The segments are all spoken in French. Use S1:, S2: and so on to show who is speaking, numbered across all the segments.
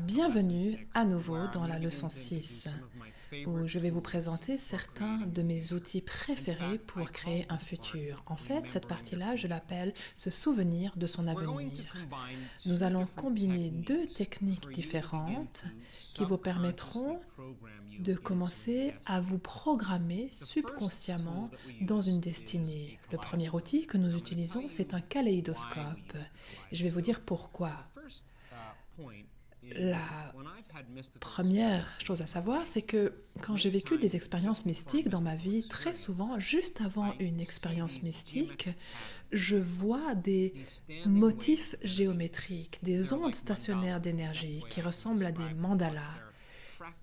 S1: Bienvenue à nouveau dans la leçon 6, où je vais vous présenter certains de mes outils préférés pour créer un futur. En fait, cette partie-là, je l'appelle se souvenir de son avenir. Nous allons combiner deux techniques différentes qui vous permettront de commencer à vous programmer subconsciemment dans une destinée. Le premier outil que nous utilisons, c'est un kaléidoscope. Je vais vous dire pourquoi. La première chose à savoir, c'est que quand j'ai vécu des expériences mystiques dans ma vie, très souvent, juste avant une expérience mystique, je vois des motifs géométriques, des ondes stationnaires d'énergie qui ressemblent à des mandalas.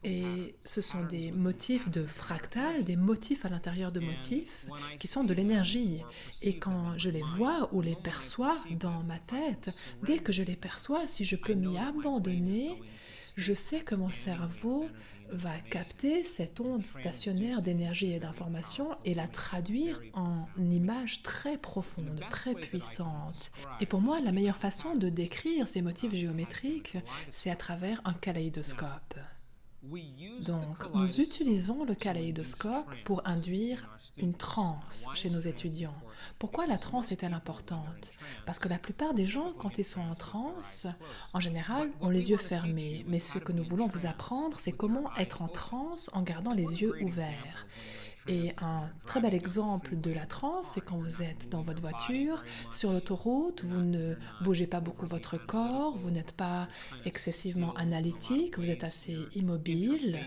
S1: Et ce sont des motifs de fractal, des motifs à l'intérieur de motifs qui sont de l'énergie. Et quand je les vois ou les perçois dans ma tête, dès que je les perçois, si je peux m'y abandonner, je sais que mon cerveau va capter cette onde stationnaire d'énergie et d'information et la traduire en images très profondes, très puissantes. Et pour moi, la meilleure façon de décrire ces motifs géométriques, c'est à travers un kaléidoscope. Donc, nous utilisons le kaléidoscope pour induire une transe chez nos étudiants. Pourquoi la transe est-elle importante? Parce que la plupart des gens, quand ils sont en transe, en général, ont les yeux fermés. Mais ce que nous voulons vous apprendre, c'est comment être en transe en gardant les yeux ouverts. Et un très bel exemple de la transe, c'est quand vous êtes dans votre voiture, sur l'autoroute, vous ne bougez pas beaucoup votre corps, vous n'êtes pas excessivement analytique, vous êtes assez immobile,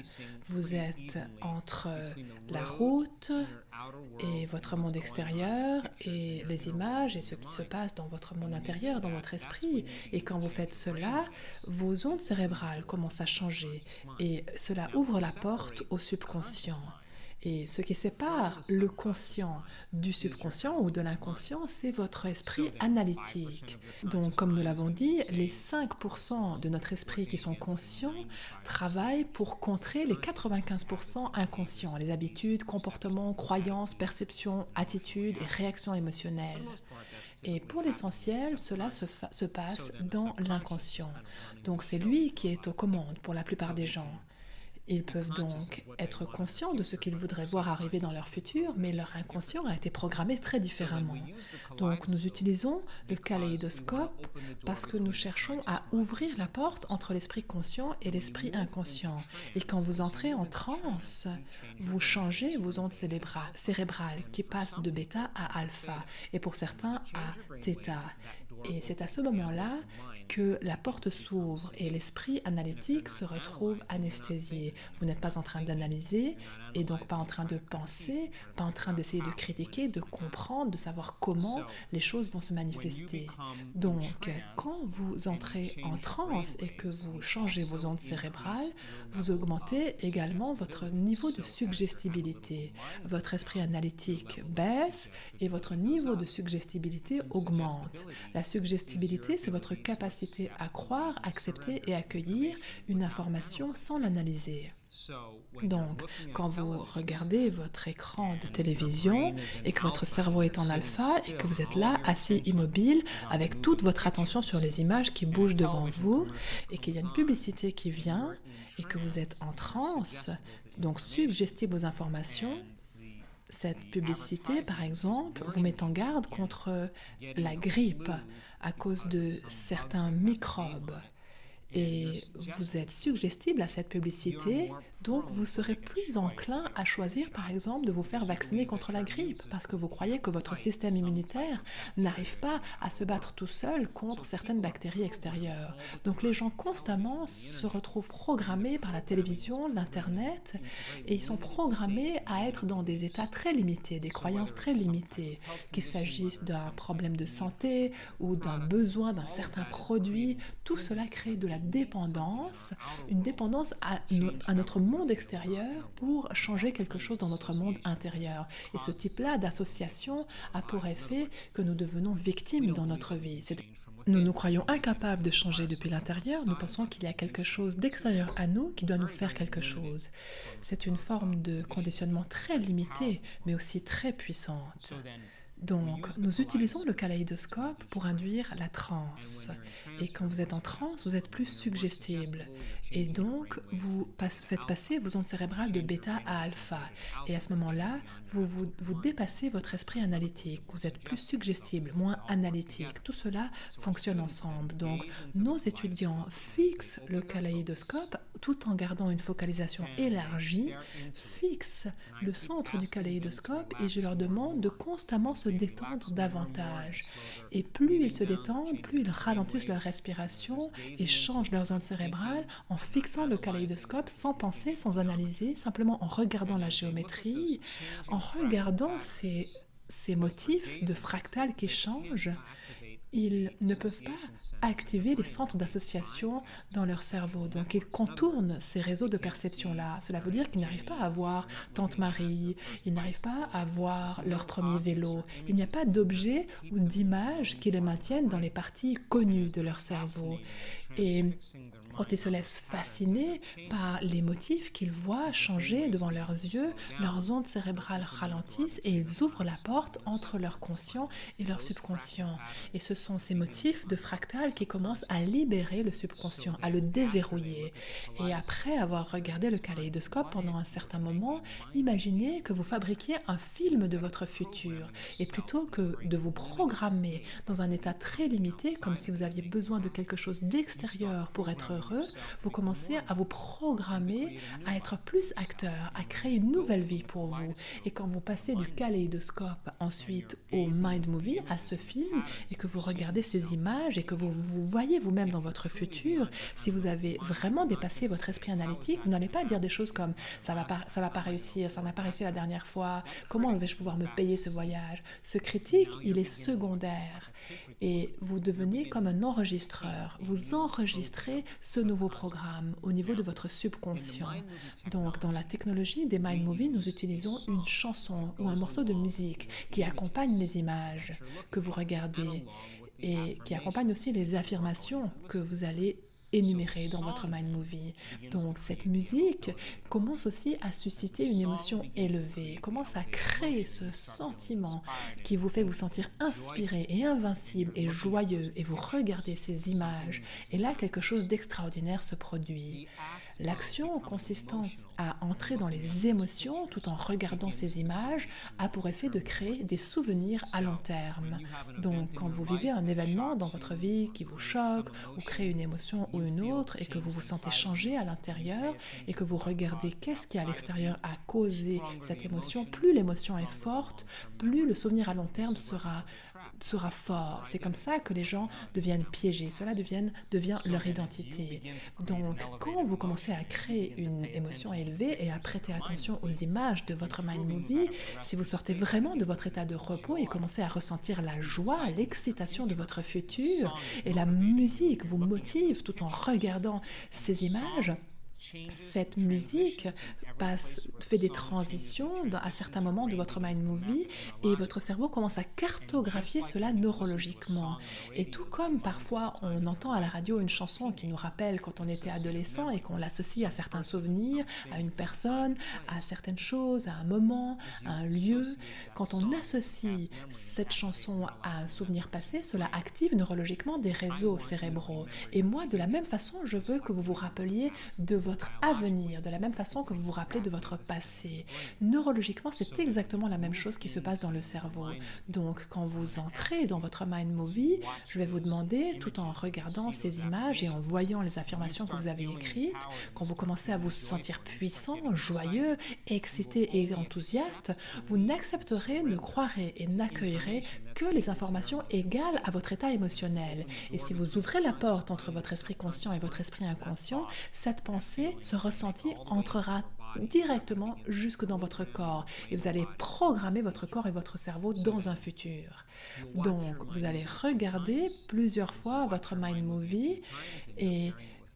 S1: vous êtes entre la route et votre monde extérieur et les images et ce qui se passe dans votre monde intérieur, dans votre esprit. Et quand vous faites cela, vos ondes cérébrales commencent à changer et cela ouvre la porte au subconscient. Et ce qui sépare le conscient du subconscient ou de l'inconscient, c'est votre esprit analytique. Donc, comme nous l'avons dit, les 5% de notre esprit qui sont conscients travaillent pour contrer les 95% inconscients, les habitudes, comportements, croyances, perceptions, attitudes et réactions émotionnelles. Et pour l'essentiel, cela se passe dans l'inconscient. Donc, c'est lui qui est aux commandes pour la plupart des gens. Ils peuvent donc être conscients de ce qu'ils voudraient voir arriver dans leur futur, mais leur inconscient a été programmé très différemment. Donc nous utilisons le kaléidoscope parce que nous cherchons à ouvrir la porte entre l'esprit conscient et l'esprit inconscient. Et quand vous entrez en transe, vous changez vos ondes cérébrales qui passent de bêta à alpha et pour certains à θ. Et c'est à ce moment-là que la porte s'ouvre et l'esprit analytique se retrouve anesthésié. Vous n'êtes pas en train d'analyser et donc pas en train de penser, pas en train d'essayer de critiquer, de comprendre, de savoir comment les choses vont se manifester. Donc, quand vous entrez en transe et que vous changez vos ondes cérébrales, vous augmentez également votre niveau de suggestibilité. Votre esprit analytique baisse et votre niveau de suggestibilité augmente. La suggestibilité, c'est votre capacité à croire, accepter et accueillir une information sans l'analyser. Donc, quand vous regardez votre écran de télévision et que votre cerveau est en alpha et que vous êtes là, assis immobile, avec toute votre attention sur les images qui bougent devant vous et qu'il y a une publicité qui vient et que vous êtes en transe, donc suggestible aux informations, cette publicité, par exemple, vous met en garde contre la grippe à cause de certains microbes. Et vous êtes suggestible à cette publicité, donc vous serez plus enclin à choisir par exemple de vous faire vacciner contre la grippe parce que vous croyez que votre système immunitaire n'arrive pas à se battre tout seul contre certaines bactéries extérieures. Donc les gens constamment se retrouvent programmés par la télévision, l'internet et ils sont programmés à être dans des états très limités, des croyances très limitées, qu'il s'agisse d'un problème de santé ou d'un besoin d'un certain produit. Tout cela crée de la dépendance, une dépendance à notre monde extérieur pour changer quelque chose dans notre monde intérieur. Et ce type-là d'association a pour effet que nous devenons victimes dans notre vie. Nous nous croyons incapables de changer depuis l'intérieur, nous pensons qu'il y a quelque chose d'extérieur à nous qui doit nous faire quelque chose. C'est une forme de conditionnement très limitée, mais aussi très puissante. Donc, nous utilisons le kaléidoscope pour induire la transe. Et quand vous êtes en transe, vous êtes plus suggestible. Et donc, faites passer vos ondes cérébrales de bêta à alpha. Et à ce moment-là, vous dépassez votre esprit analytique. Vous êtes plus suggestible, moins analytique. Tout cela fonctionne ensemble. Donc, nos étudiants fixent le kaléidoscope tout en gardant une focalisation élargie, fixent le centre du kaléidoscope et je leur demande de constamment se détendre davantage. Et plus ils se détendent, plus ils ralentissent leur respiration et changent leurs ondes cérébrales en fixant le kaléidoscope sans penser, sans analyser, simplement en regardant la géométrie, en regardant ces motifs de fractales qui changent. Ils ne peuvent pas activer les centres d'association dans leur cerveau. Donc, ils contournent ces réseaux de perception-là. Cela veut dire qu'ils n'arrivent pas à voir Tante Marie, ils n'arrivent pas à voir leur premier vélo. Il n'y a pas d'objet ou d'image qui les maintiennent dans les parties connues de leur cerveau. Et quand ils se laissent fasciner par les motifs qu'ils voient changer devant leurs yeux, leurs ondes cérébrales ralentissent et ils ouvrent la porte entre leur conscient et leur subconscient. Et ce sont ces motifs de fractal qui commencent à libérer le subconscient, à le déverrouiller. Et après avoir regardé le kaléidoscope pendant un certain moment, imaginez que vous fabriquiez un film de votre futur. Et plutôt que de vous programmer dans un état très limité, comme si vous aviez besoin de quelque chose d'extérieur pour être heureux, vous commencez à vous programmer à être plus acteur, à créer une nouvelle vie pour vous. Et quand vous passez du kaléidoscope ensuite au mind movie, à ce film, et que vous regardez ces images et que vous vous voyez vous-même dans votre futur, si vous avez vraiment dépassé votre esprit analytique, vous n'allez pas dire des choses comme ça va pas réussir, ça n'a pas réussi la dernière fois, comment vais-je pouvoir me payer ce voyage? Ce critique, il est secondaire. Et vous devenez comme un enregistreur. Vous enregistrez ce nouveau programme au niveau de votre subconscient. Donc, dans la technologie des Mind Movies, nous utilisons une chanson ou un morceau de musique qui accompagne les images que vous regardez et qui accompagne aussi les affirmations que vous allez énumérées dans votre mind movie. Donc cette musique commence aussi à susciter une émotion élevée, commence à créer ce sentiment qui vous fait vous sentir inspiré et invincible et joyeux et vous regardez ces images et là quelque chose d'extraordinaire se produit. L'action consistant à entrer dans les émotions tout en regardant ces images a pour effet de créer des souvenirs à long terme. Donc quand vous vivez un événement dans votre vie qui vous choque ou crée une émotion ou une autre et que vous vous sentez changer à l'intérieur et que vous regardez qu'est-ce qui à l'extérieur a causé cette émotion, plus l'émotion est forte, plus le souvenir à long terme sera fort. C'est comme ça que les gens deviennent piégés. Cela devient leur identité. Donc, quand vous commencez à créer une émotion élevée et à prêter attention aux images de votre mind movie, si vous sortez vraiment de votre état de repos et commencez à ressentir la joie, l'excitation de votre futur, et la musique vous motive tout en regardant ces images, cette musique fait des transitions à certains moments de votre mind movie et votre cerveau commence à cartographier cela neurologiquement. Et tout comme parfois on entend à la radio une chanson qui nous rappelle quand on était adolescent et qu'on l'associe à certains souvenirs, à une personne, à certaines choses, à un moment, à un lieu, quand on associe cette chanson à un souvenir passé, cela active neurologiquement des réseaux cérébraux. Et moi, de la même façon, je veux que vous vous rappeliez de votre avenir, de la même façon que vous vous rappelez de votre passé. Neurologiquement, c'est exactement la même chose qui se passe dans le cerveau. Donc, quand vous entrez dans votre mind movie, je vais vous demander, tout en regardant ces images et en voyant les affirmations que vous avez écrites, quand vous commencez à vous sentir puissant, joyeux, excité et enthousiaste, vous n'accepterez, ne croirez et n'accueillerez que les informations égales à votre état émotionnel. Et si vous ouvrez la porte entre votre esprit conscient et votre esprit inconscient, cette pensée, ce ressenti entrera directement jusque dans votre corps et vous allez programmer votre corps et votre cerveau dans un futur. Donc, vous allez regarder plusieurs fois votre mind movie et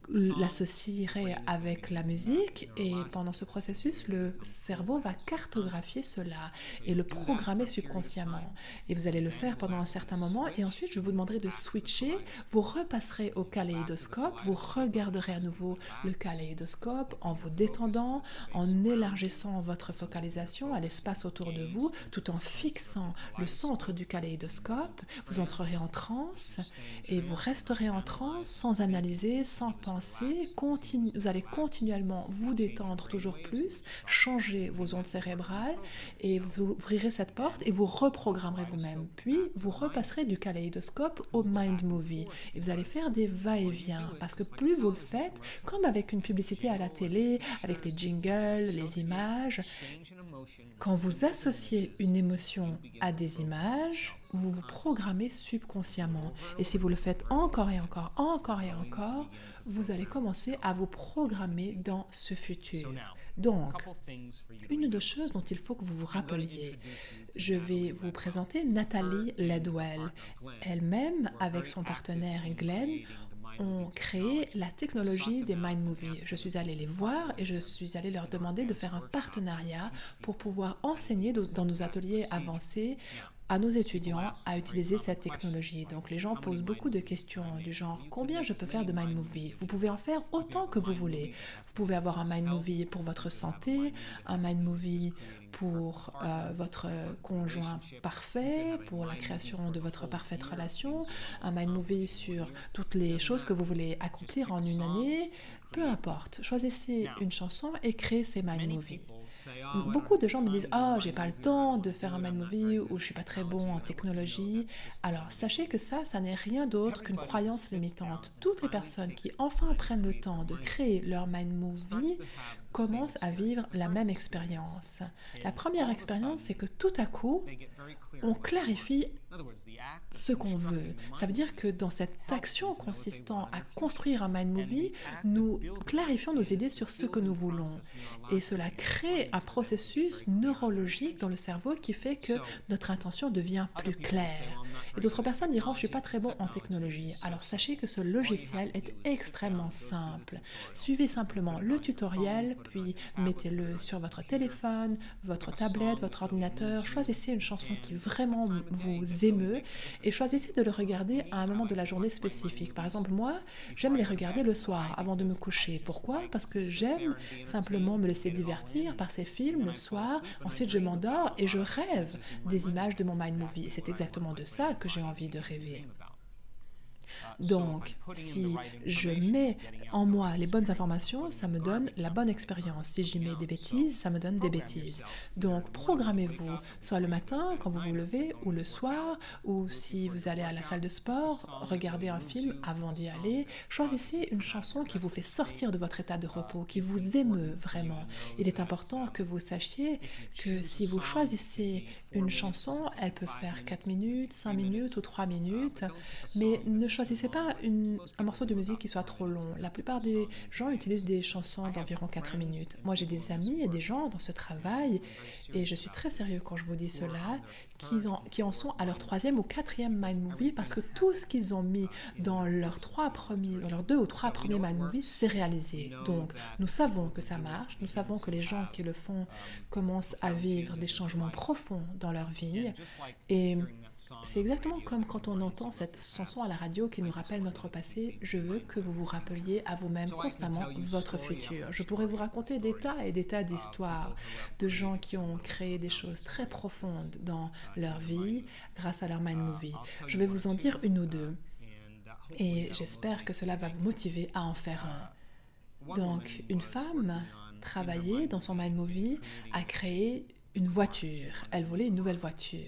S1: l'associerait avec la musique et pendant ce processus, le cerveau va cartographier cela et le programmer subconsciemment. Et vous allez le faire pendant un certain moment et ensuite je vous demanderai de switcher, vous repasserez au kaléidoscope, vous regarderez à nouveau le kaléidoscope en vous détendant, en élargissant votre focalisation à l'espace autour de vous, tout en fixant le centre du kaléidoscope, vous entrerez en transe et vous resterez en transe sans analyser, sans penser, vous allez continuellement vous détendre toujours plus, changer vos ondes cérébrales et vous ouvrirez cette porte et vous reprogrammerez vous-même. Puis vous repasserez du kaléidoscope au mind movie et vous allez faire des va-et-vient parce que plus vous le faites, comme avec une publicité à la télé, avec les jingles, les images, quand vous associez une émotion à des images, vous vous programmez subconsciemment. Et si vous le faites encore et encore, encore et encore, vous allez commencer à vous programmer dans ce futur. Donc, une des choses dont il faut que vous vous rappeliez, je vais vous présenter Nathalie Ledwell. Elle-même, avec son partenaire Glenn, ont créé la technologie des Mind Movies. Je suis allée les voir et je suis allée leur demander de faire un partenariat pour pouvoir enseigner dans nos ateliers avancés à nos étudiants à utiliser cette technologie. Donc les gens posent beaucoup de questions du genre combien je peux faire de Mind Movie? Vous pouvez en faire autant que vous voulez. Vous pouvez avoir un Mind Movie pour votre santé, un Mind Movie pour votre conjoint parfait, pour la création de votre parfaite relation, un Mind Movie sur toutes les choses que vous voulez accomplir en une année, peu importe. Choisissez une chanson et créez ces Mind Movies. Beaucoup de gens me disent « Ah, j'ai pas le temps de faire un mind movie ou je suis pas très bon en technologie. » Alors, sachez que ça n'est rien d'autre qu'une croyance limitante. Toutes les personnes qui enfin prennent le temps de créer leur mind movie commencent à vivre la même expérience. La première expérience, c'est que tout à coup, on clarifie ce qu'on veut. Ça veut dire que dans cette action consistant à construire un mind movie, nous clarifions nos idées sur ce que nous voulons. Et cela crée un processus neurologique dans le cerveau qui fait que notre intention devient plus claire. Et d'autres personnes diront « je ne suis pas très bon en technologie ». Alors sachez que ce logiciel est extrêmement simple. Suivez simplement le tutoriel, puis mettez-le sur votre téléphone, votre tablette, votre ordinateur. Choisissez une chanson qui vraiment vous émeut et choisissez de le regarder à un moment de la journée spécifique. Par exemple, moi, j'aime les regarder le soir avant de me coucher. Pourquoi? Parce que j'aime simplement me laisser divertir par ces films le soir. Ensuite, je m'endors et je rêve des images de mon mind movie. Et c'est exactement de ça que j'ai envie de rêver. Donc, si je mets en moi les bonnes informations, ça me donne la bonne expérience. Si j'y mets des bêtises, ça me donne des bêtises. Donc, programmez-vous, soit le matin, quand vous vous levez, ou le soir, ou si vous allez à la salle de sport, regardez un film avant d'y aller. Choisissez une chanson qui vous fait sortir de votre état de repos, qui vous émeut vraiment. Il est important que vous sachiez que si vous choisissez une chanson, elle peut faire 4 minutes, 5 minutes ou 3 minutes, mais ne choisissez pas un morceau de musique qui soit trop long. La plupart des gens utilisent des chansons d'environ 4 minutes. Moi, j'ai des amis et des gens dans ce travail, et je suis très sérieux quand je vous dis cela, qui en sont à leur 3e ou 4e mind movie parce que tout ce qu'ils ont mis dans leurs 2 ou 3 premiers mind movies, c'est réalisé. Donc, nous savons que ça marche, nous savons que les gens qui le font commencent à vivre des changements profonds dans leur vie, et c'est exactement comme quand on entend cette chanson à la radio qui nous rappelle notre passé. Je veux que vous vous rappeliez à vous-même constamment votre futur. Je pourrais vous raconter des tas et des tas d'histoires de gens qui ont créé des choses très profondes dans leur vie grâce à leur mind movie. Je vais vous en dire une ou deux et j'espère que cela va vous motiver à en faire un. Donc, une femme travaillait dans son mind movie à créer une voiture. Elle voulait une nouvelle voiture.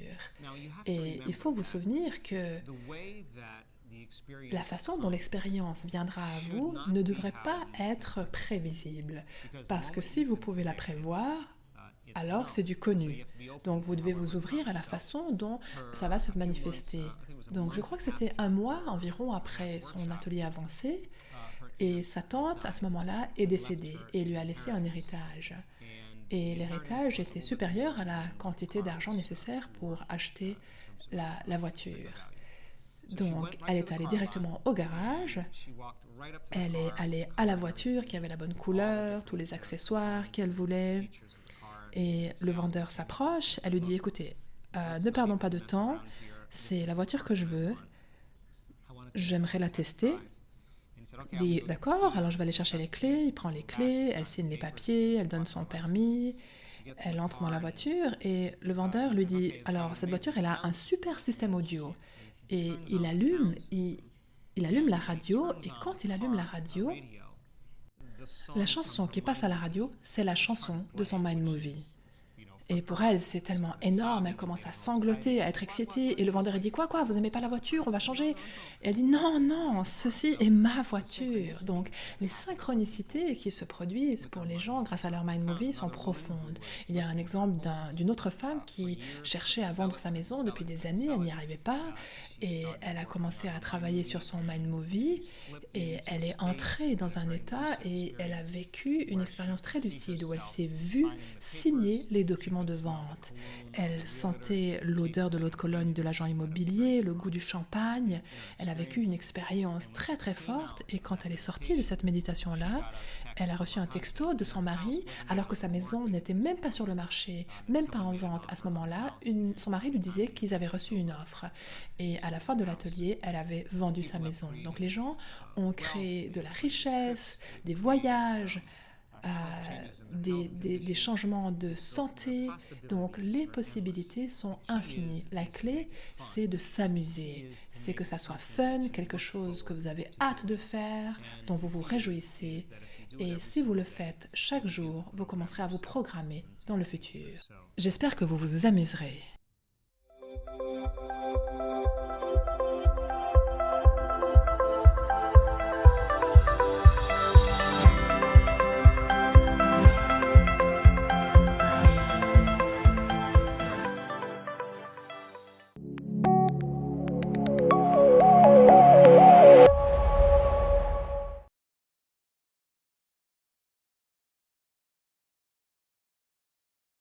S1: Et il faut vous souvenir que la façon dont l'expérience viendra à vous ne devrait pas être prévisible. Parce que si vous pouvez la prévoir, alors c'est du connu. Donc vous devez vous ouvrir à la façon dont ça va se manifester. Donc je crois que c'était 1 mois environ après son atelier avancé, et sa tante à ce moment-là est décédée et lui a laissé un héritage. Et l'héritage était supérieur à la quantité d'argent nécessaire pour acheter la voiture. Donc, elle est allée directement au garage, elle est allée à la voiture qui avait la bonne couleur, tous les accessoires qu'elle voulait, et le vendeur s'approche, elle lui dit, écoutez, ne perdons pas de temps, c'est la voiture que je veux, j'aimerais la tester. Il dit, d'accord, alors je vais aller chercher les clés, il prend les clés, elle signe les papiers, elle donne son permis, elle entre dans la voiture et le vendeur lui dit, alors cette voiture, elle a un super système audio. Et il allume la radio et quand il allume la radio, la chanson qui passe à la radio, c'est la chanson de son Mind Movie. Et pour elle, c'est tellement énorme, elle commence à sangloter, à être excitée, et le vendeur, il dit, quoi, vous aimez pas la voiture, on va changer. Et elle dit, non, non, ceci est ma voiture. Donc, les synchronicités qui se produisent pour les gens grâce à leur Mind Movie sont profondes. Il y a un exemple d'une autre femme qui cherchait à vendre sa maison depuis des années, elle n'y arrivait pas, et elle a commencé à travailler sur son Mind Movie, et elle est entrée dans un état, et elle a vécu une expérience très lucide, où elle s'est vue signer les documents de vente. Elle sentait l'odeur de l'eau de Cologne de l'agent immobilier, le goût du champagne. Elle a vécu une expérience très très forte et quand elle est sortie de cette méditation-là, elle a reçu un texto de son mari alors que sa maison n'était même pas sur le marché, même pas en vente à ce moment-là. Son mari lui disait qu'ils avaient reçu une offre et à la fin de l'atelier, elle avait vendu sa maison. Donc les gens ont créé de la richesse, des voyages, des changements de santé. Donc les possibilités sont infinies. La clé, c'est de s'amuser. C'est que ça soit fun, quelque chose que vous avez hâte de faire, dont vous vous réjouissez. Et si vous le faites chaque jour, vous commencerez à vous programmer dans le futur. J'espère que vous vous amuserez.